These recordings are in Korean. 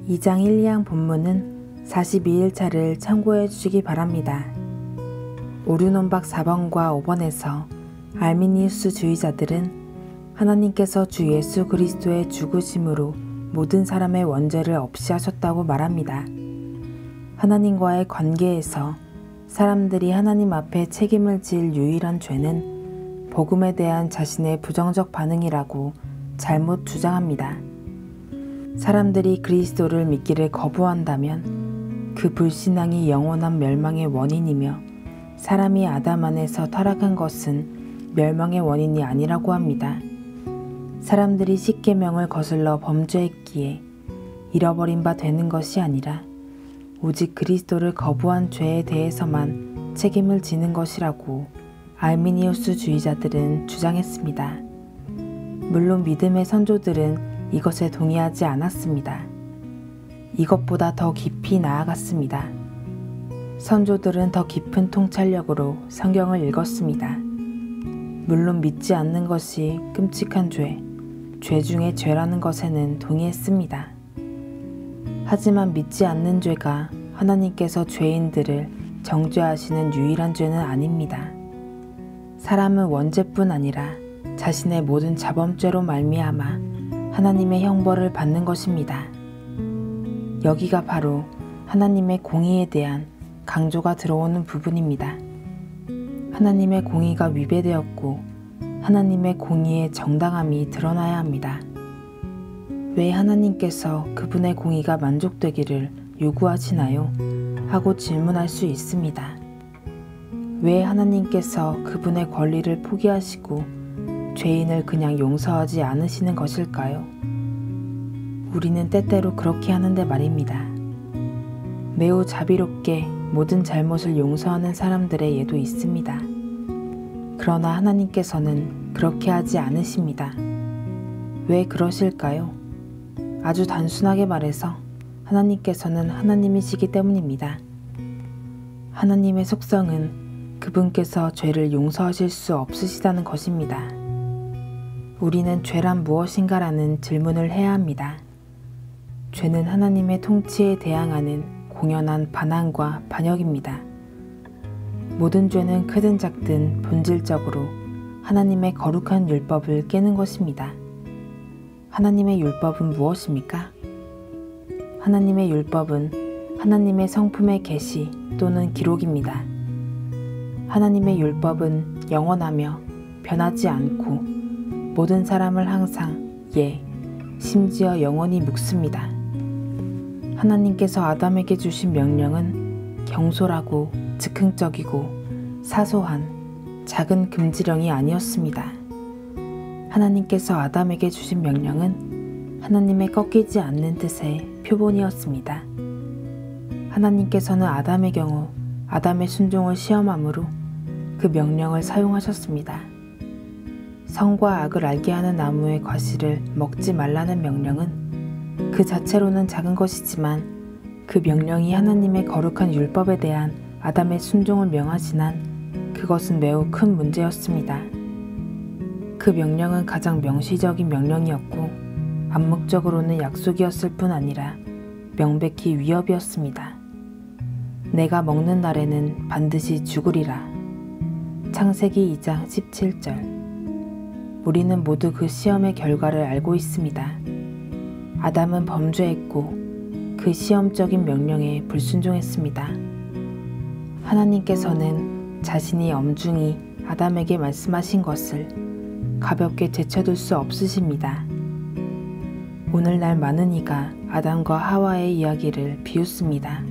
(2장 1, 2항) 본문은 42일차를 참고해 주시기 바랍니다. 오류논박 4번과 5번에서 알미니우스 주의자들은 하나님께서 주 예수 그리스도의 죽으심으로 모든 사람의 원죄를 없이 하셨다고 말합니다. 하나님과의 관계에서 사람들이 하나님 앞에 책임을 질 유일한 죄는 복음에 대한 자신의 부정적 반응이라고 잘못 주장합니다. 사람들이 그리스도를 믿기를 거부한다면 그 불신앙이 영원한 멸망의 원인이며 사람이 아담 안에서 타락한 것은 멸망의 원인이 아니라고 합니다. 사람들이 십계명을 거슬러 범죄했기에 잃어버린 바 되는 것이 아니라 오직 그리스도를 거부한 죄에 대해서만 책임을 지는 것이라고 알미니우스 주의자들은 주장했습니다. 물론 믿음의 선조들은 이것에 동의하지 않았습니다. 이것보다 더 깊이 나아갔습니다. 선조들은 더 깊은 통찰력으로 성경을 읽었습니다. 물론 믿지 않는 것이 끔찍한 죄 중에 죄라는 것에는 동의했습니다. 하지만 믿지 않는 죄가 하나님께서 죄인들을 정죄하시는 유일한 죄는 아닙니다. 사람은 원죄뿐 아니라 자신의 모든 자범죄로 말미암아 하나님의 형벌을 받는 것입니다. 여기가 바로 하나님의 공의에 대한 강조가 들어오는 부분입니다. 하나님의 공의가 위배되었고 하나님의 공의의 정당함이 드러나야 합니다. 왜 하나님께서 그분의 공의가 만족되기를 요구하시나요? 하고 질문할 수 있습니다. 왜 하나님께서 그분의 권리를 포기하시고 죄인을 그냥 용서하지 않으시는 것일까요? 우리는 때때로 그렇게 하는데 말입니다. 매우 자비롭게 모든 잘못을 용서하는 사람들의 예도 있습니다. 그러나 하나님께서는 그렇게 하지 않으십니다. 왜 그러실까요? 아주 단순하게 말해서 하나님께서는 하나님이시기 때문입니다. 하나님의 속성은 그분께서 죄를 용서하실 수 없으시다는 것입니다. 우리는 죄란 무엇인가라는 질문을 해야 합니다. 죄는 하나님의 통치에 대항하는 공연한 반항과 반역입니다. 모든 죄는 크든 작든 본질적으로 하나님의 거룩한 율법을 깨는 것입니다. 하나님의 율법은 무엇입니까? 하나님의 율법은 하나님의 성품의 계시 또는 기록입니다. 하나님의 율법은 영원하며 변하지 않고 모든 사람을 항상 심지어 영원히 묵습니다. 하나님께서 아담에게 주신 명령은 경솔하고 즉흥적이고 사소한 작은 금지령이 아니었습니다. 하나님께서 아담에게 주신 명령은 하나님의 꺾이지 않는 뜻의 표본이었습니다. 하나님께서는 아담의 경우 아담의 순종을 시험함으로 그 명령을 사용하셨습니다. 선과 악을 알게 하는 나무의 과실을 먹지 말라는 명령은 그 자체로는 작은 것이지만 그 명령이 하나님의 거룩한 율법에 대한 아담의 순종을 명하신 한 그것은 매우 큰 문제였습니다. 그 명령은 가장 명시적인 명령이었고 암묵적으로는 약속이었을 뿐 아니라 명백히 위협이었습니다. 내가 먹는 날에는 반드시 죽으리라. 창세기 2장 17절. 우리는 모두 그 시험의 결과를 알고 있습니다. 아담은 범죄했고 그 시험적인 명령에 불순종했습니다. 하나님께서는 자신이 엄중히 아담에게 말씀하신 것을 가볍게 제쳐둘 수 없으십니다. 오늘날 많은 이가 아담과 하와의 이야기를 비웃습니다.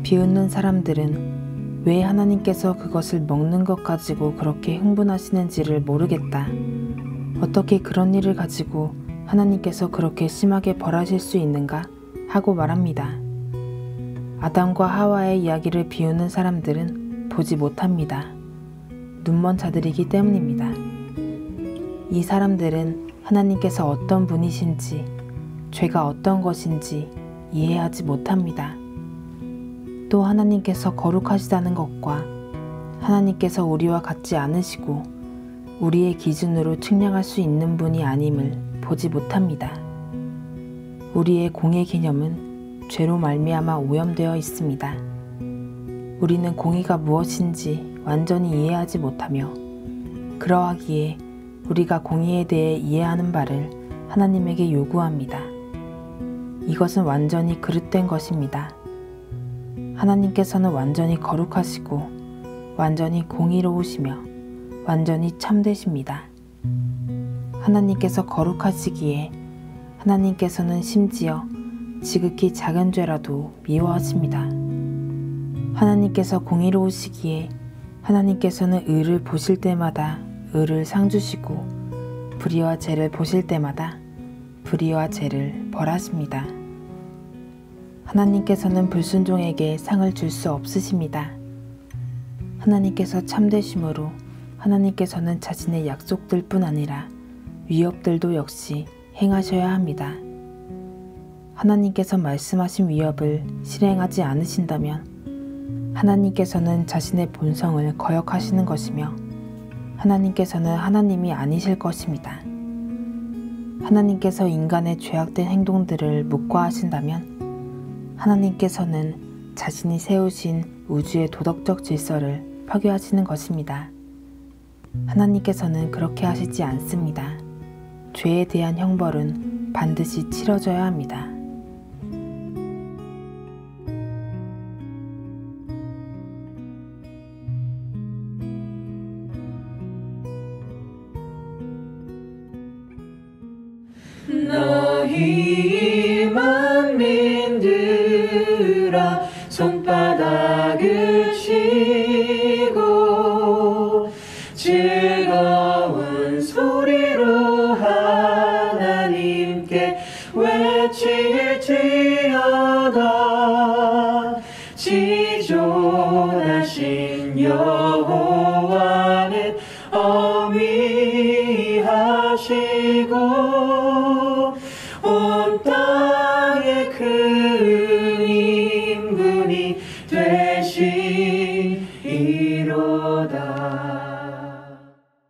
비웃는 사람들은 왜 하나님께서 그것을 먹는 것 가지고 그렇게 흥분하시는지를 모르겠다. 어떻게 그런 일을 가지고 하나님께서 그렇게 심하게 벌하실 수 있는가? 하고 말합니다. 아담과 하와의 이야기를 비우는 사람들은 보지 못합니다. 눈먼 자들이기 때문입니다. 이 사람들은 하나님께서 어떤 분이신지, 죄가 어떤 것인지 이해하지 못합니다. 또 하나님께서 거룩하시다는 것과 하나님께서 우리와 같지 않으시고 우리의 기준으로 측량할 수 있는 분이 아님을 보지 못합니다. 우리의 공의 개념은 죄로 말미암아 오염되어 있습니다. 우리는 공의가 무엇인지 완전히 이해하지 못하며 그러하기에 우리가 공의에 대해 이해하는 바를 하나님에게 요구합니다. 이것은 완전히 그릇된 것입니다. 하나님께서는 완전히 거룩하시고 완전히 공의로우시며 완전히 참되십니다. 하나님께서 거룩하시기에 하나님께서는 심지어 지극히 작은 죄라도 미워하십니다. 하나님께서 공의로우시기에 하나님께서는 의를 보실 때마다 의를 상 주시고 불의와 죄를 보실 때마다 불의와 죄를 벌하십니다. 하나님께서는 불순종에게 상을 줄 수 없으십니다. 하나님께서 참되심으로 하나님께서는 자신의 약속들 뿐 아니라 위협들도 역시 행하셔야 합니다. 하나님께서 말씀하신 위협을 실행하지 않으신다면 하나님께서는 자신의 본성을 거역하시는 것이며 하나님께서는 하나님이 아니실 것입니다. 하나님께서 인간의 죄악된 행동들을 묵과하신다면 하나님께서는 자신이 세우신 우주의 도덕적 질서를 파괴하시는 것입니다. 하나님께서는 그렇게 하시지 않습니다. 죄에 대한 형벌은 반드시 치러져야 합니다. 너희 만민들아 손바닥을 치고 즐거운 소리로 하나님께 외칠지어다. 지존하신 여호와는 어미하시고 온 땅